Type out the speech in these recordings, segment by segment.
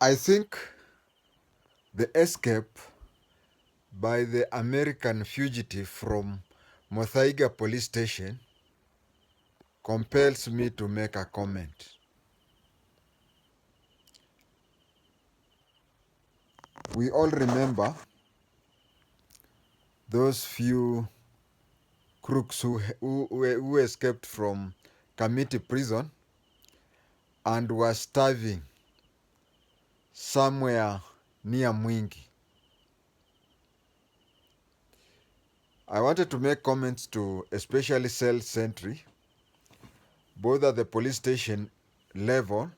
I think the escape by the American fugitive from MUTHAIGA police station compels me to make a comment. We all remember those few crooks who escaped from Kamiti prison and were starving somewhere near Mwingi. I wanted to make comments to especially cell sentry, both at the police station level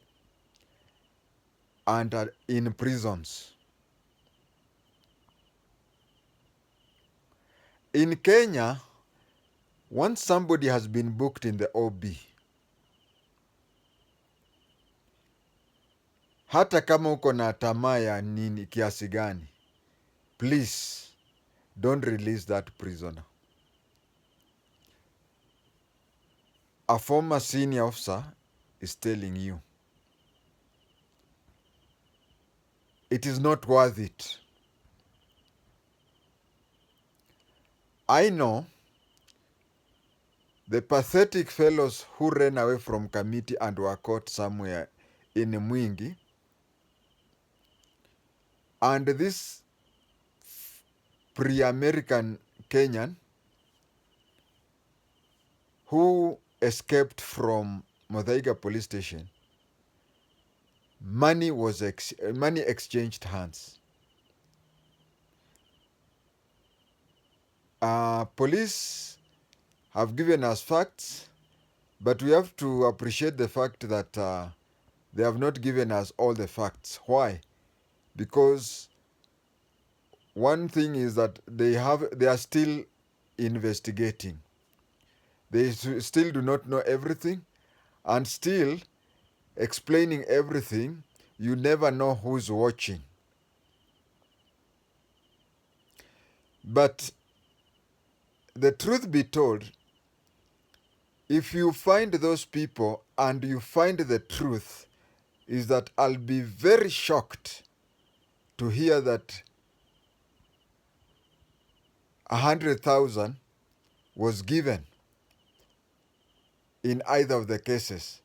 and in prisons. In Kenya, once somebody has been booked in the OB, hata kama uko na tamaa ya nini kiasi gani, please don't release that prisoner. A former senior officer is telling you it is not worth it. I know the pathetic fellows who ran away from Kamiti and were caught somewhere in Mwingi, and this pre-American Kenyan who escaped from MUTHAIGA police station, money exchanged hands. Police have given us facts, but we have to appreciate the fact that they have not given us all the facts. Why? Because one thing is that they are still investigating. They still do not know everything, and still explaining everything, you never know who's watching. But the truth be told, if you find those people and you find the truth, is that I'll be very shocked to hear that 100,000 was given in either of the cases.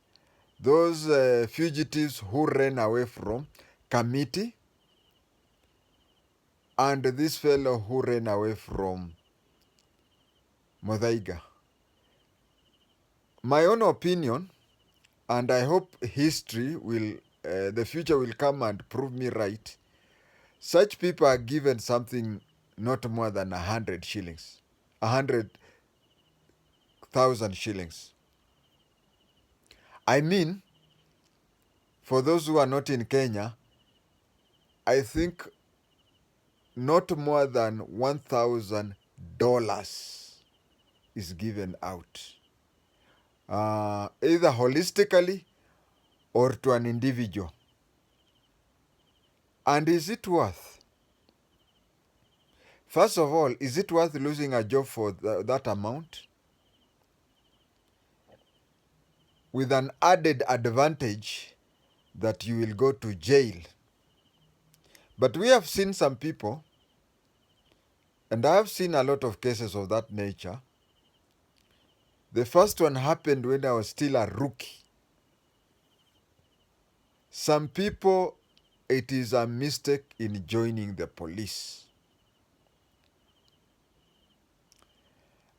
Those fugitives who ran away from Kamiti and this fellow who ran away from MUTHAIGA. My own opinion, and I hope history will, the future will come and prove me right, such people are given something not more than 100 shillings, 100,000 shillings. I mean, for those who are not in Kenya, I think not more than $1,000 is given out, either holistically or to an individual. And is it worth? First of all, is it worth losing a job for that amount? With an added advantage that you will go to jail. But we have seen some people, and I have seen a lot of cases of that nature. The first one happened when I was still a rookie. Some people, it is a mistake in joining the police.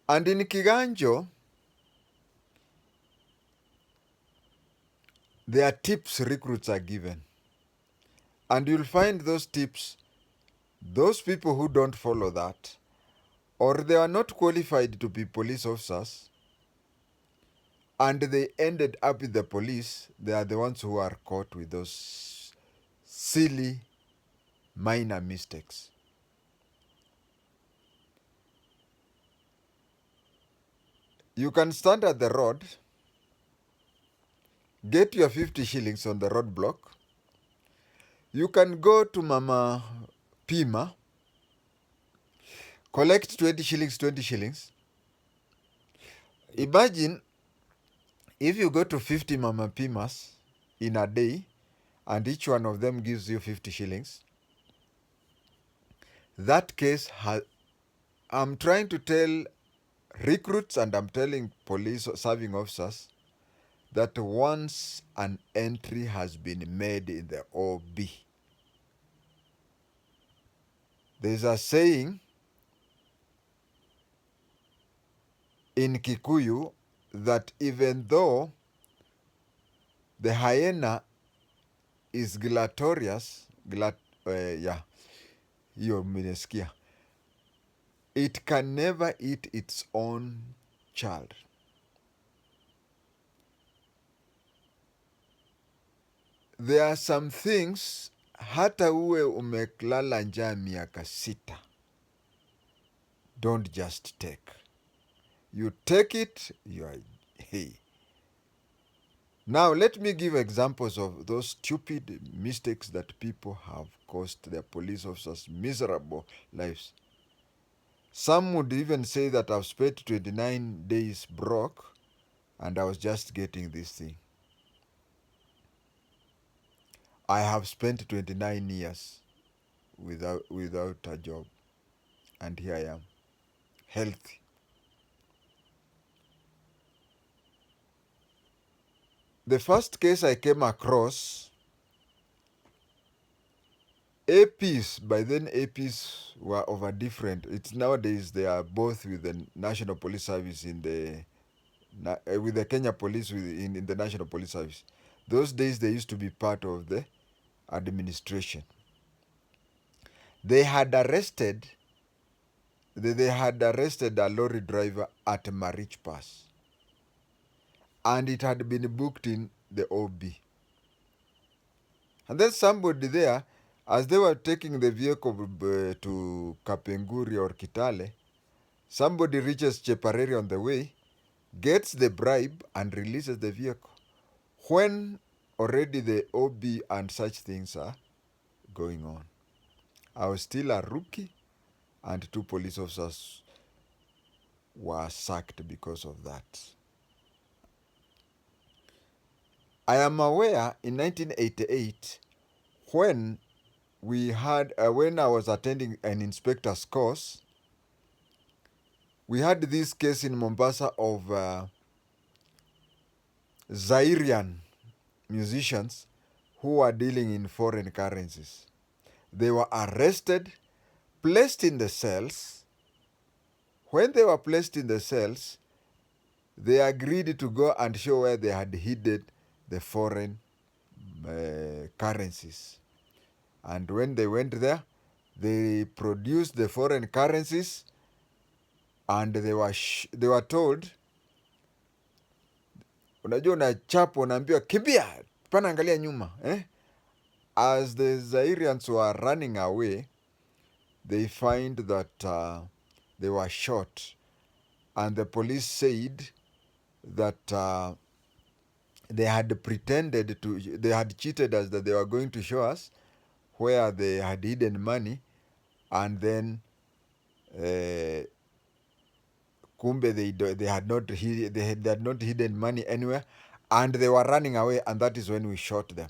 And in Kiganjo, there are tips recruits are given. And you'll find those tips, those people who don't follow that, or they are not qualified to be police officers, and they ended up with the police, they are the ones who are caught with those silly, minor mistakes. You can stand at the road, get your 50 shillings on the road block. You can go to Mama Pima, collect 20 shillings, 20 shillings. Imagine if you go to 50 Mama Pimas in a day and each one of them gives you 50 shillings. That case, I'm trying to tell recruits and I'm telling police serving officers that once an entry has been made in the OB, there's a saying in Kikuyu that even though the hyena is gulatorious, hiyo mmesikia, it can never eat its own child. There are some things, hata uwe umeklala njaa miaka 6, don't just take. You take it, you are, hey. Now, let me give examples of those stupid mistakes that people have caused their police officers miserable lives. Some would even say that I've spent 29 days broke and I was just getting this thing. I have spent 29 years without a job, and here I am, healthy. The first case I came across, APs, by then APs were over different. It's nowadays they are both with the National Police Service with the Kenya Police in the National Police Service. Those days they used to be part of the administration. They had arrested a lorry driver at Marich Pass, and it had been booked in the OB. And then somebody there, as they were taking the vehicle to Kapenguri or Kitale, somebody reaches Chepareri on the way, gets the bribe and releases the vehicle, when already the OB and such things are going on. I was still a rookie, and 2 police officers were sacked because of that. I am aware in 1988, when I was attending an inspector's course, we had this case in Mombasa of Zairian musicians who were dealing in foreign currencies. They were arrested, placed in the cells. When they were placed in the cells, they agreed to go and show where they had hidden the foreign currencies. And when they went there, they produced the foreign currencies, and they were told, unajua unachapwa, unaambiwa kimbia, pana angalia nyuma. As the Zairians were running away, they find that they were shot, and the police said that they had cheated us, that they were going to show us where they had hidden money, and then kumbe they had not hidden money anywhere, and they were running away, and that is when we shot them.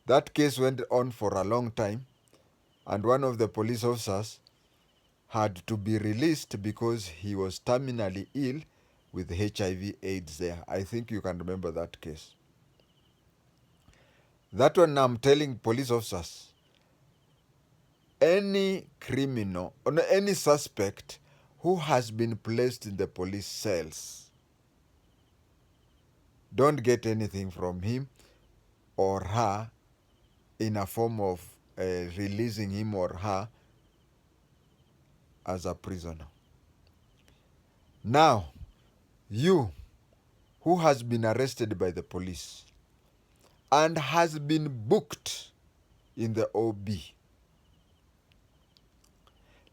That case went on for a long time, and one of the police officers had to be released because he was terminally ill with HIV/AIDS there. I think you can remember that case. That one, I'm telling police officers, any criminal or any suspect who has been placed in the police cells, don't get anything from him or her in a form of releasing him or her as a prisoner. Now, you who has been arrested by the police and has been booked in the OB,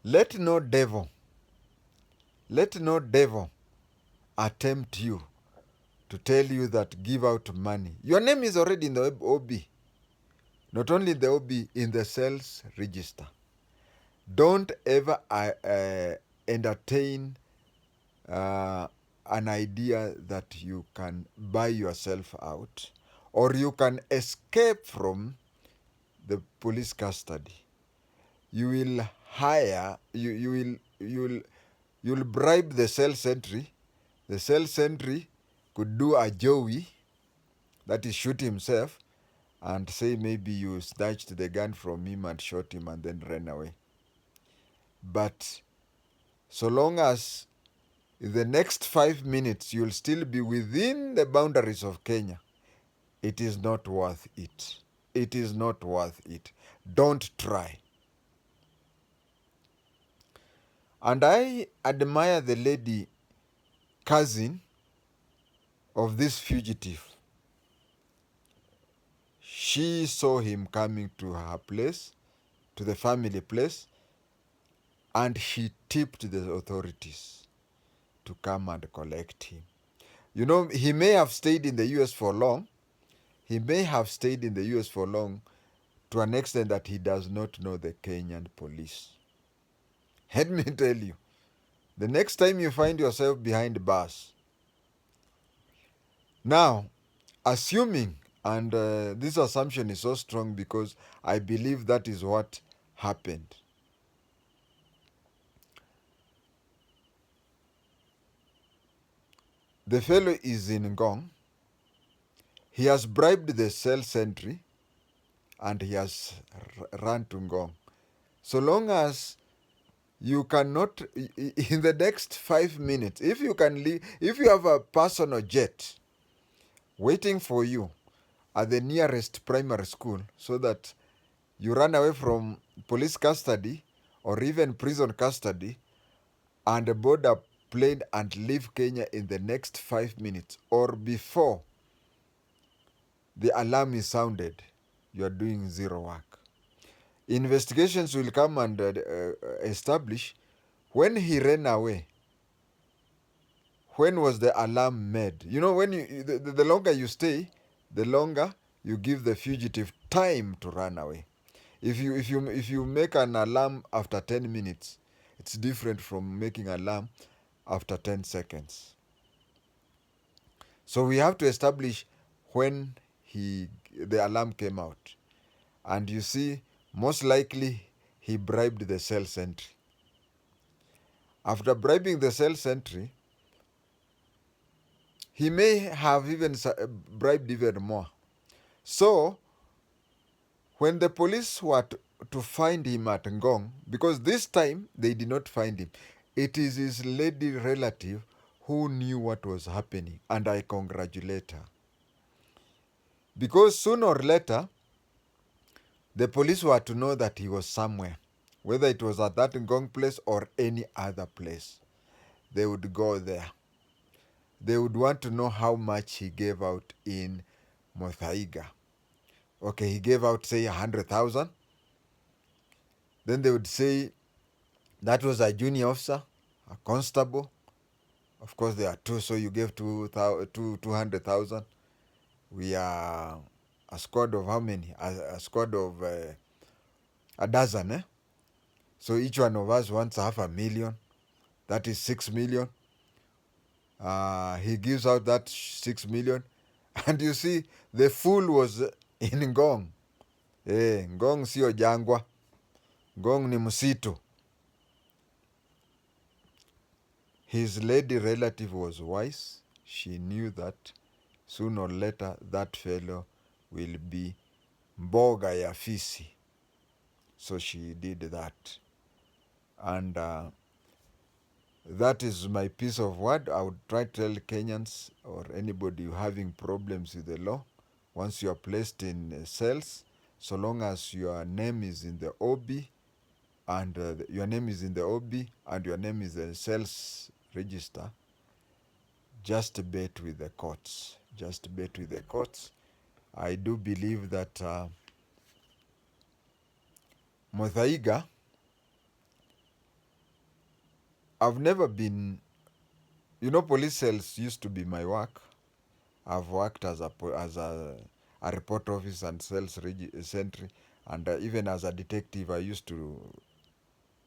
let no devil attempt you to tell you that give out money. Your name is already in the OB. Not only in the OB, in the sales register. Don't ever entertain an idea that you can buy yourself out, or you can escape from the police custody, you will hire, you'll bribe the cell sentry. The cell sentry could do a Joey, that is shoot himself, and say maybe you snatched the gun from him and shot him and then ran away. But so long as in the next 5 minutes you'll still be within the boundaries of Kenya, it is not worth it. It is not worth it. Don't try. And I admire the lady cousin of this fugitive. She saw him coming to her place, to the family place, and she tipped the authorities to come and collect him. You know, he may have stayed in the US for long. He may have stayed in the US for long to an extent that he does not know the Kenyan police. Let me tell you, the next time you find yourself behind bars, now, assuming, and this assumption is so strong because I believe that is what happened. The fellow is in Ngong. He has bribed the cell sentry and he has run to Ngong. So long as you cannot, in the next 5 minutes, if you can leave, if you have a personal jet waiting for you at the nearest primary school so that you run away from police custody or even prison custody and board a plane and leave Kenya in the next 5 minutes or before the alarm is sounded, you are doing zero work. Investigations will come and establish when he ran away. When was the alarm made? You know, when you the longer you stay, the longer you give the fugitive time to run away. If you make an alarm after 10 minutes, it's different from making an alarm after 10 seconds. So we have to establish when the alarm came out. And you see, most likely he bribed the cell sentry. After bribing the cell sentry, he may have even bribed even more. So, when the police were to find him at Ngong, because this time they did not find him, it is his lady relative who knew what was happening, and I congratulate her. Because sooner or later, the police were to know that he was somewhere, whether it was at that Ngong place or any other place. They would go there. They would want to know how much he gave out in MUTHAIGA. Okay, he gave out, say, 100,000. Then they would say that was a junior officer, a constable. Of course, there are two, so you gave 200,000. We are a squad of how many? A squad of a dozen, eh? So each one of us wants 500,000. That is 6 million. He gives out that 6 million. And you see, the fool was in Ngong. Ngong sio jangwa. Ngong ni msitu. His lady relative was wise. She knew that sooner or later that fellow will be mboga ya fisi. So she did that. And that is my piece of word. I would try to tell Kenyans or anybody having problems with the law, once you are placed in cells, so long as your name is in the OB and your name is in the OB and your name is in the cells register, just bet with the courts. Just bet with the courts. I do believe that MUTHAIGA, I've never been, police cells used to be my work. I've worked as a report officer and sales sentry, and even as a detective, I used to,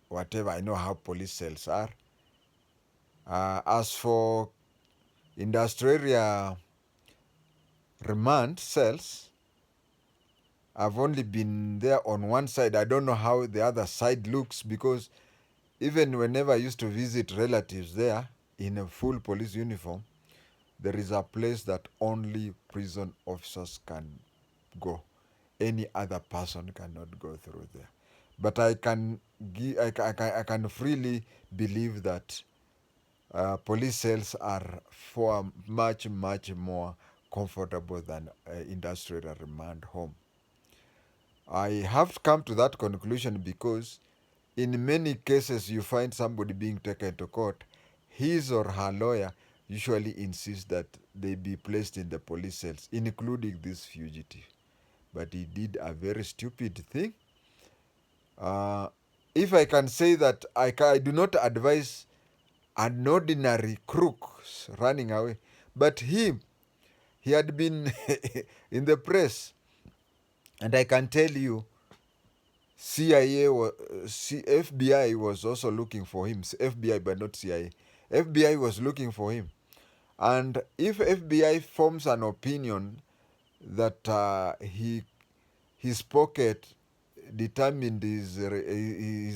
whatever, I know how police cells are. As for industrial area remand cells, I've only been there on one side. I don't know how the other side looks, because even whenever I used to visit relatives there in a full police uniform, there is a place that only prison officers can go. Any other person cannot go through there. But I can freely believe that police cells are for much, much more comfortable than industrial remand home. I have come to that conclusion because in many cases you find somebody being taken to court, his or her lawyer usually insists that they be placed in the police cells, including this fugitive. But he did a very stupid thing. Uh, if I can say that I do not advise an ordinary crook running away, but he had been in the press, and I can tell you, CIA was, FBI was also looking for him. FBI, but not CIA. FBI was looking for him, and if FBI forms an opinion that his pocket determined his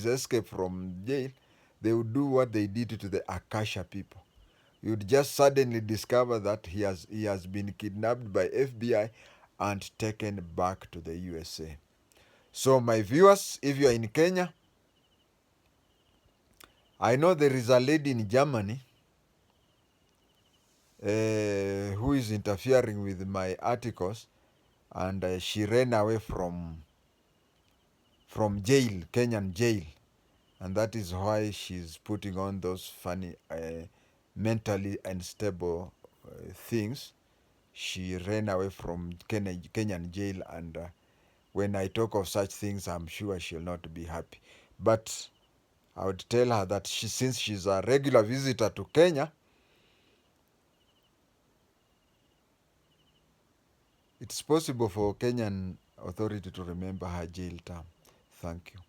escape from jail, they would do what they did to the Akasha people. You would just suddenly discover that he has been kidnapped by FBI and taken back to the USA. So, my viewers, if you are in Kenya, I know there is a lady in Germany who is interfering with my articles, and she ran away from jail, Kenyan jail, and that is why she's putting on those funny, mentally unstable things. She ran away from Kenyan jail, and when I talk of such things, I'm sure she'll not be happy. But I would tell her that since she's a regular visitor to Kenya, it's possible for Kenyan authority to remember her jail term. Thank you.